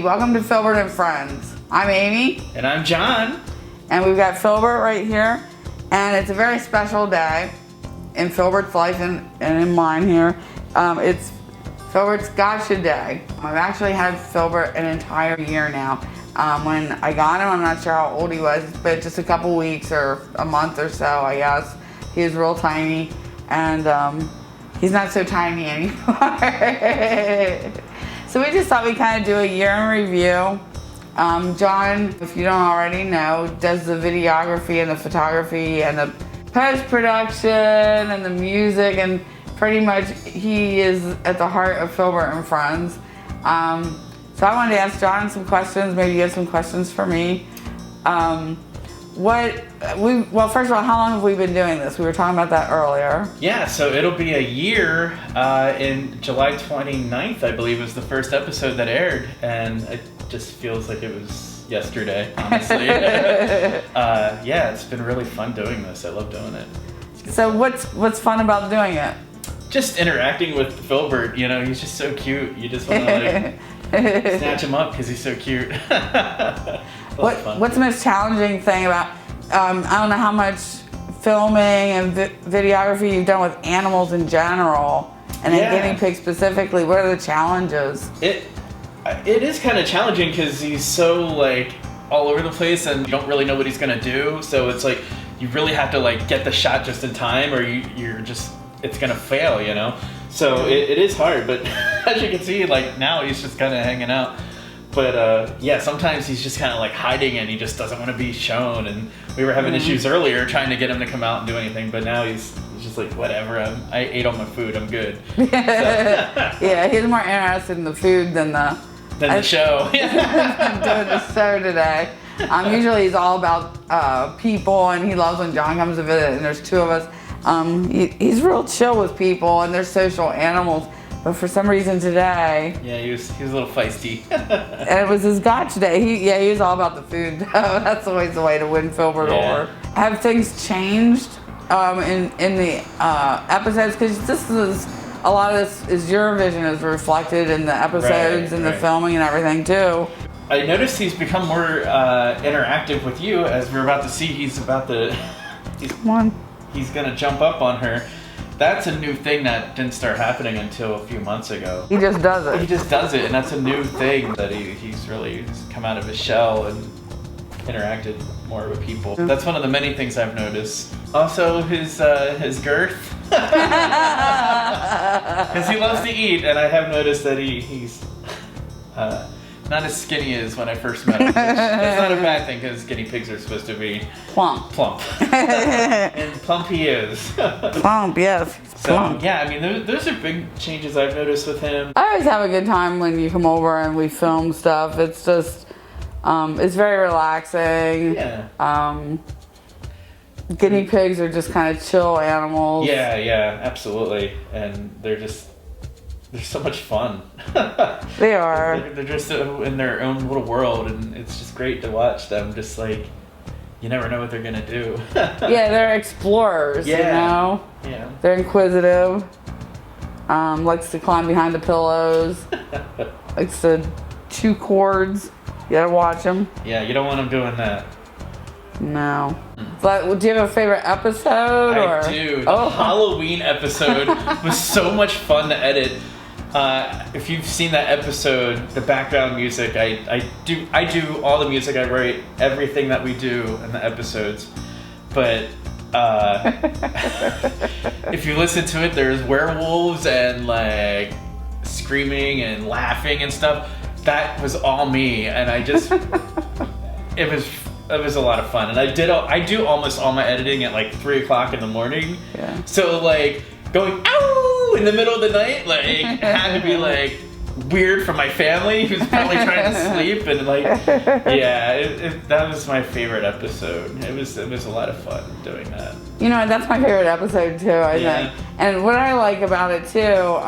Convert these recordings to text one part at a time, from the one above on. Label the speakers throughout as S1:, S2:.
S1: welcome to Filbert and Friends. I'm Amy.
S2: And I'm John.
S1: And we've got Filbert right here. And it's a very special day in Filbert's life and in mine here. It's Filbert's Gotcha Day. I've actually had Filbert an entire year now. When I got him, I'm not sure how old he was, but just a couple weeks or a month or so, I guess. He was real tiny, and he's not so tiny anymore. So we just thought we'd kind of do a year in review. John, if you don't already know, does the videography and the photography and the post-production and the music, and pretty much he is at the heart of Filbert and Friends. So I wanted to ask John some questions, maybe you have some questions for me. Well, first of all, how long have we been doing this? We were talking about that earlier.
S2: Yeah, so it'll be a year in July 29th, I believe, was the first episode that aired, and it just feels like it was yesterday, honestly. Yeah, it's been really fun doing this. I love doing it.
S1: So what's fun about doing it?
S2: Just interacting with Filbert, you know, he's just so cute. You just want to snatch him up because he's so cute.
S1: What's the most challenging thing about, I don't know how much filming and videography you've done with animals in general, and then guinea pigs specifically. What are the challenges?
S2: It is kind of challenging because he's so like all over the place and you don't really know what he's gonna do. So it's like you really have to like get the shot just in time, or it's gonna fail, you know. So it is hard, but as you can see, like now he's just kind of hanging out. But yeah, sometimes he's just kind of like hiding and he just doesn't want to be shown. And we were having issues earlier trying to get him to come out and do anything, but now he's just like, whatever, I ate all my food, I'm good. So.
S1: Yeah, he's more interested in the food than the
S2: show.
S1: Doing the show today. Usually he's all about people, and he loves when John comes to visit, and there's two of us. He's real chill with people, and they're social animals. But for some reason today...
S2: Yeah, he was a little feisty.
S1: And it was his gotcha day. He was all about the food. That's always the way to win Filbert over. Have things changed in the episodes? Because a lot of this is your vision is reflected in the episodes and the filming and everything too.
S2: I noticed he's become more interactive with you, as we're about to see. Come on. He's gonna jump up on her. That's a new thing that didn't start happening until a few months ago.
S1: He just does it.
S2: He just does it, and that's a new thing that he's really come out of his shell and interacted more with people. That's one of the many things I've noticed. Also, his girth. Because he loves to eat, and I have noticed that he's not as skinny as when I first met him. That's not a bad thing, because guinea pigs are supposed to be
S1: plump.
S2: And plump he is.
S1: Plump, yes.
S2: So, yeah, I mean, those are big changes I've noticed with him.
S1: I always have a good time when you come over and we film stuff. It's just, it's very relaxing.
S2: Yeah.
S1: Guinea pigs are just kind of chill animals.
S2: Yeah, absolutely. And they're so much fun.
S1: They are.
S2: They're just in their own little world, and it's just great to watch them. Just like, you never know what they're gonna do.
S1: Yeah, they're explorers, you know?
S2: Yeah.
S1: They're inquisitive. Likes to climb behind the pillows. Likes to chew cords. You gotta watch them.
S2: Yeah, you don't want them doing that.
S1: No. But do you have a favorite episode?
S2: I do. The Halloween episode was so much fun to edit. If you've seen that episode, the background music, I do all the music. I write everything that we do in the episodes. But if you listen to it, there's werewolves and like screaming and laughing and stuff. That was all me, and it was a lot of fun. And I do almost all my editing at like 3 o'clock in the morning.
S1: Yeah.
S2: So like going ow in the middle of the night, like had to be like weird for my family who's probably trying to sleep, and like that was my favorite episode. It was a lot of fun doing that.
S1: You know, that's my favorite episode too, I think. And what I like about it too,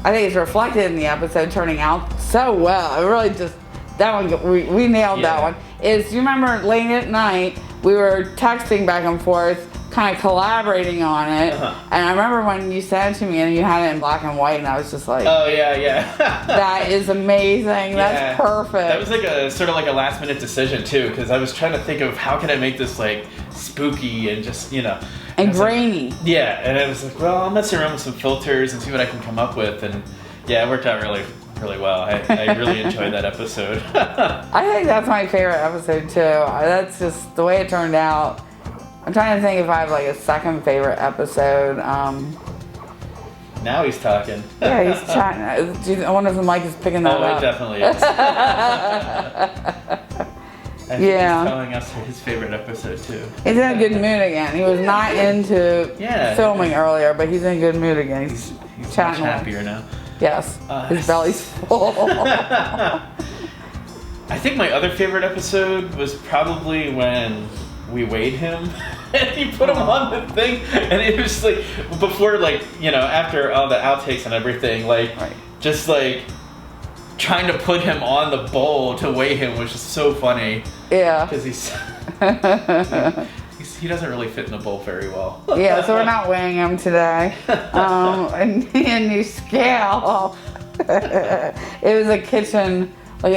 S1: I think it's reflected in the episode turning out so well. It really just, that one, we nailed that one. You remember late at night, we were texting back and forth kind of collaborating on it.
S2: Uh-huh.
S1: And I remember when you sent it to me and you had it in black and white, and I was just like,
S2: oh yeah.
S1: that is amazing. That's perfect.
S2: That was like a sort of like a last minute decision too, because I was trying to think of how can I make this like spooky and just
S1: and grainy.
S2: Like, yeah, and I was like, well, I'll mess around with some filters and see what I can come up with, and yeah, it worked out really well. I really enjoyed that episode.
S1: I think that's my favorite episode too. That's just the way it turned out. I'm trying to think if I have like a second favorite episode.
S2: Now he's talking.
S1: Yeah, he's chatting. I wonder if the mic is picking that up.
S2: Oh, it definitely is. I think he's telling us his favorite episode too.
S1: He's in a good mood again. He was not into filming earlier, but he's in a good mood again. He's
S2: much
S1: chatting
S2: happier now.
S1: Yes, his belly's full.
S2: I think my other favorite episode was probably when we weighed him and you put him on the thing, and it was like before, like after all the outtakes and everything, like just like trying to put him on the bowl to weigh him was just so funny.
S1: Yeah,
S2: because he doesn't really fit in the bowl very well.
S1: Yeah, so we're not weighing him today. A new scale. It was a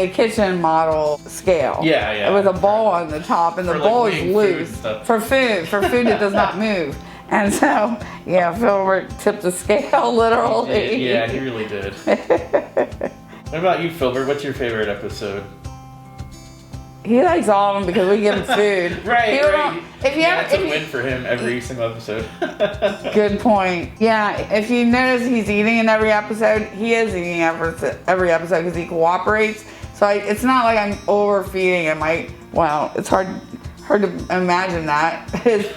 S1: kitchen model scale.
S2: Yeah.
S1: It was a bowl on the top, and the bowl is loose for food. For food, it does not move. And so, Filbert tipped the scale literally.
S2: Yeah, he really did. What about you, Filbert? What's your favorite episode?
S1: He likes all of them because we give him food.
S2: Right. It's a win for him every single episode.
S1: Good point. Yeah, if you notice he's eating in every episode, he is eating every episode because he cooperates. So it's not like I'm overfeeding him. It's hard to imagine that as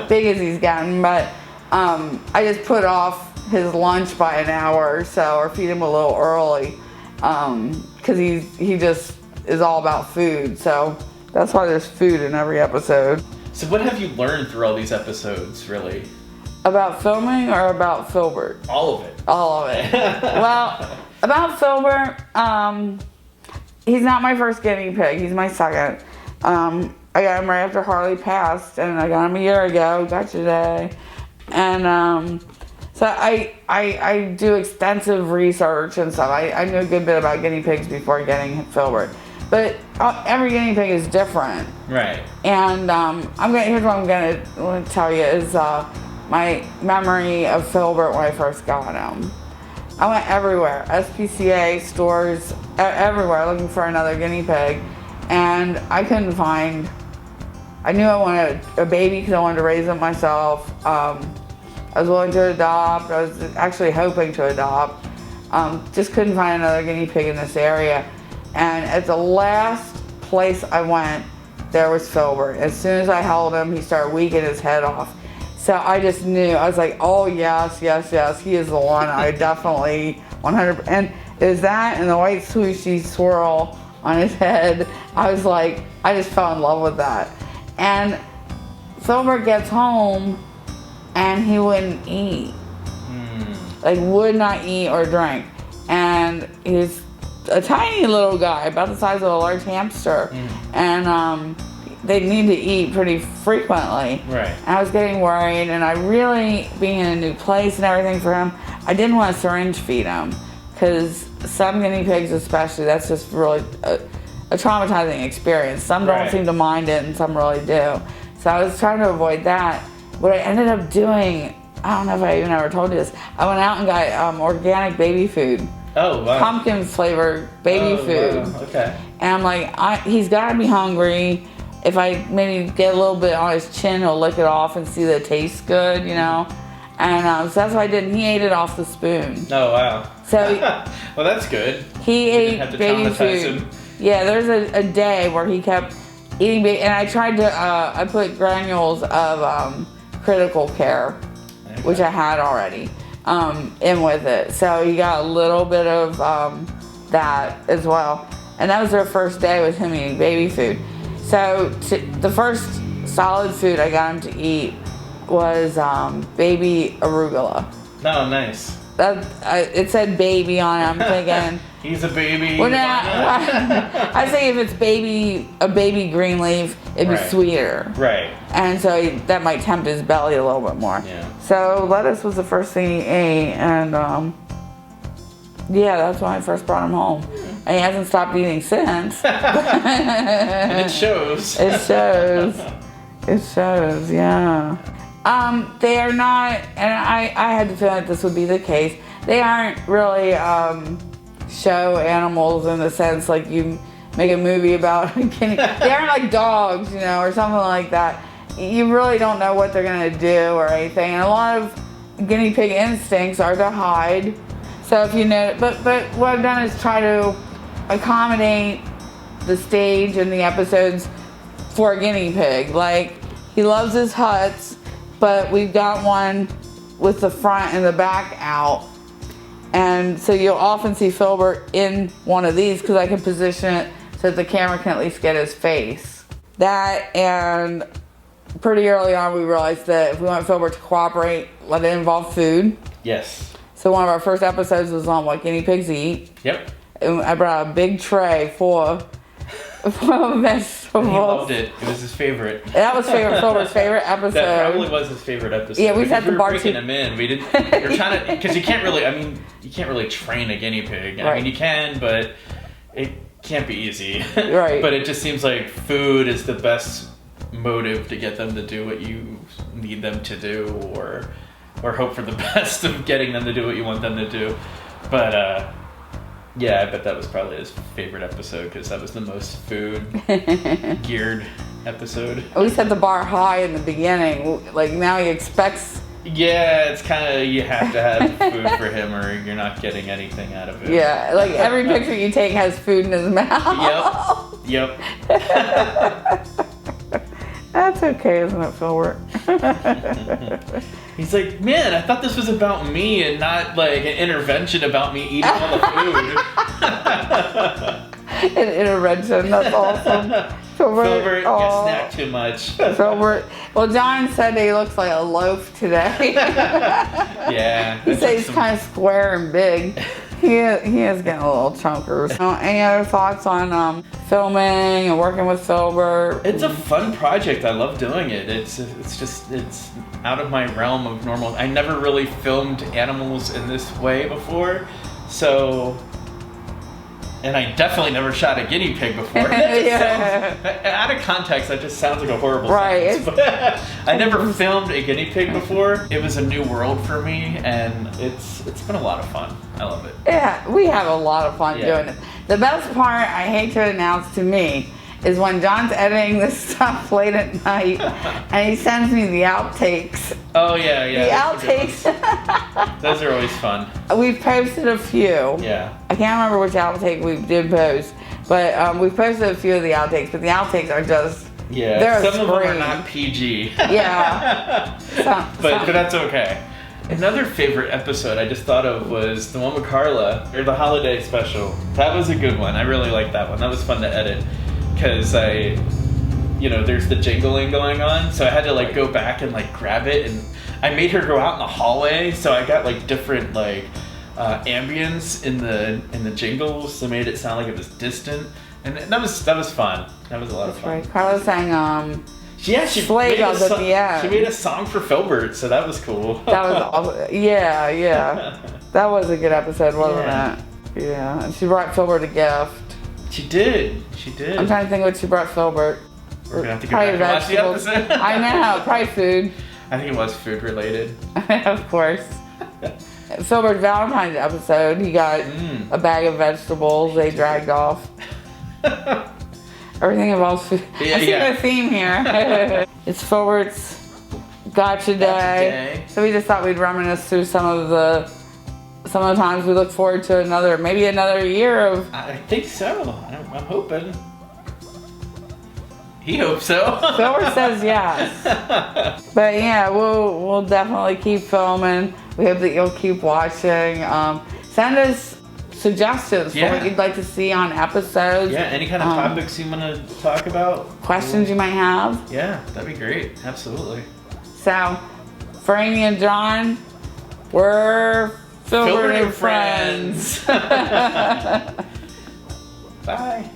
S1: big as he's gotten. But I just put off his lunch by an hour or so, or feed him a little early because he just is all about food, so that's why there's food in every episode.
S2: So what have you learned through all these episodes, really?
S1: About filming or about Filbert?
S2: All of it.
S1: All of it. Well, about Filbert, he's not my first guinea pig, he's my second. I got him right after Harley passed, and I got him a year ago, gotcha today. And so I do extensive research and stuff. I knew a good bit about guinea pigs before getting Filbert. But every guinea pig is different.
S2: Right.
S1: And here's what I'm gonna tell you is my memory of Filbert when I first got him. I went everywhere, SPCA, stores, everywhere looking for another guinea pig, and I couldn't find. I knew I wanted a baby because I wanted to raise it myself. I was willing to adopt. I was actually hoping to adopt. Just couldn't find another guinea pig in this area. And at the last place I went, there was Filbert. As soon as I held him, he started weaking his head off. So I just knew. I was like, oh yes, he is the one. I definitely 100%. And it was that and the white swooshy swirl on his head. I was like, I just fell in love with that. And Filbert gets home and he wouldn't eat. Like would not eat or drink. And he's a tiny little guy, about the size of a large hamster, and they need to eat pretty frequently.
S2: Right.
S1: And I was getting worried, and I really, being in a new place and everything for him, I didn't want to syringe feed him, because some guinea pigs especially, that's just really a traumatizing experience. Some don't seem to mind it, and some really do. So I was trying to avoid that. What I ended up doing, I don't know if I even ever told you this, I went out and got organic baby food.
S2: Oh, wow.
S1: Pumpkin flavored baby food.
S2: Wow. Okay.
S1: And I'm like, he's got to be hungry. If I maybe get a little bit on his chin, he'll lick it off and see that it tastes good, And so that's what I did. And he ate it off the spoon.
S2: Oh, wow.
S1: So
S2: well, that's good.
S1: He ate baby food.
S2: Him.
S1: Yeah, there's a day where he kept eating baby, and I tried to, I put granules of critical care, which I had already. In with it. So he got a little bit of that as well. And that was their first day with him eating baby food. So the first solid food I got him to eat was baby arugula.
S2: Oh, nice.
S1: It said baby on it. I'm thinking...
S2: He's a baby.
S1: Well, I say if it's a baby green leaf, it'd be
S2: Right.
S1: sweeter.
S2: Right.
S1: And so that might tempt his belly a little bit more.
S2: Yeah.
S1: So lettuce was the first thing he ate, and yeah, that's when I first brought him home. And he hasn't stopped eating since.
S2: And it shows.
S1: It shows. It shows, yeah. They are not, and I had to feel like this would be the case. They aren't really show animals in the sense like you make a movie about guinea. They aren't like dogs, you know, or something like that. You really don't know what they're gonna do or anything. And a lot of guinea pig instincts are to hide. So if you know, but what I've done is try to accommodate the stage and the episodes for a guinea pig. Like, he loves his huts, but we've got one with the front and the back out. And so you'll often see Filbert in one of these because I can position it so that the camera can at least get his face. That, and pretty early on we realized that if we want Filbert to cooperate, let it involve food.
S2: Yes.
S1: So one of our first episodes was on what guinea pigs eat.
S2: Yep.
S1: And I brought a big tray full of vegetables.
S2: And he loved it. It was his favorite.
S1: That was Filbert's favorite episode.
S2: That probably was his favorite episode.
S1: Yeah, we set the bar
S2: breaking him in. We didn't. You're trying to, because you can't really. I mean, you can't really train a guinea pig. I
S1: Right.
S2: mean, you can, but it can't be easy.
S1: Right.
S2: But it just seems like food is the best motive to get them to do what you need them to do, or hope for the best of getting them to do what you want them to do. But yeah, I bet that was probably his favorite episode because that was the most food geared episode.
S1: We set the bar high in the beginning. Like, now he expects.
S2: Yeah, it's kind of, you have to have food for him or you're not getting anything out of it.
S1: Yeah, like every picture you take has food in his mouth.
S2: Yep.
S1: That's okay, isn't it, Filbert?
S2: He's like, man, I thought this was about me and not like an intervention about me eating all the food.
S1: An intervention, that's awesome.
S2: Filbert, you
S1: aw.
S2: snack too much.
S1: Filbert. Well, John said he looks like a loaf today.
S2: Yeah.
S1: He said he's kind of square and big. He is getting a little chunker. Any other thoughts on filming and working with Filbert?
S2: It's a fun project. I love doing it. It's out of my realm of normal. I never really filmed animals in this way before, so. And I definitely never shot a guinea pig before.
S1: Yeah.
S2: Out of context, that just sounds like a horrible
S1: Right.
S2: sentence. But I never filmed a guinea pig before. It was a new world for me, and it's been a lot of fun. I love it.
S1: Yeah, we have a lot of fun
S2: Yeah.
S1: doing it. The best part, I hate to announce to me, is when John's editing this stuff late at night and he sends me the outtakes.
S2: Oh yeah.
S1: The outtakes.
S2: Those are always fun.
S1: We've posted a few.
S2: Yeah.
S1: I can't remember which outtake we did post, but we've posted a few of the outtakes, but the outtakes are just,
S2: Yeah.
S1: they're a
S2: Some of them are
S1: scream.
S2: not PG.
S1: Yeah.
S2: But that's okay. Another favorite episode I just thought of was the one with Carla, or the holiday special. That was a good one. I really liked that one. That was fun to edit because there's the jingling going on, so I had to like go back and like grab it, and I made her go out in the hallway, so I got like different like ambience in the jingles, so made it sound like it was distant, and that was fun. That was a lot of fun.
S1: Right. Carla sang
S2: She
S1: Sleigh
S2: made
S1: Bells at the end.
S2: She made a song for Filbert, so that was cool.
S1: That was awesome. Yeah. That was a good episode, wasn't it? Yeah. And she brought Filbert a gift.
S2: She did.
S1: I'm trying to think what she brought Filbert.
S2: We're gonna have to go
S1: Probably
S2: back and watch the
S1: vegetables.
S2: episode.
S1: I know, probably food.
S2: I think it was food related.
S1: Of course. Filbert's Valentine's episode, he got a bag of vegetables they dragged off. Everything involves food.
S2: Yeah,
S1: I see the theme here. It's Filbert's Gotcha Day. So we just thought we'd reminisce through some of the times we look forward to maybe another year of.
S2: I think so. I'm hoping. He hopes so.
S1: Filbert says yes. But yeah, we'll definitely keep filming. We hope that you'll keep watching. Send us suggestions for what you'd like to see on episodes.
S2: Yeah, any kind of topics you want to talk about.
S1: Questions you might have.
S2: Yeah, that'd be great. Absolutely.
S1: So, for Amy and John, we're Filbert and friends.
S2: Bye.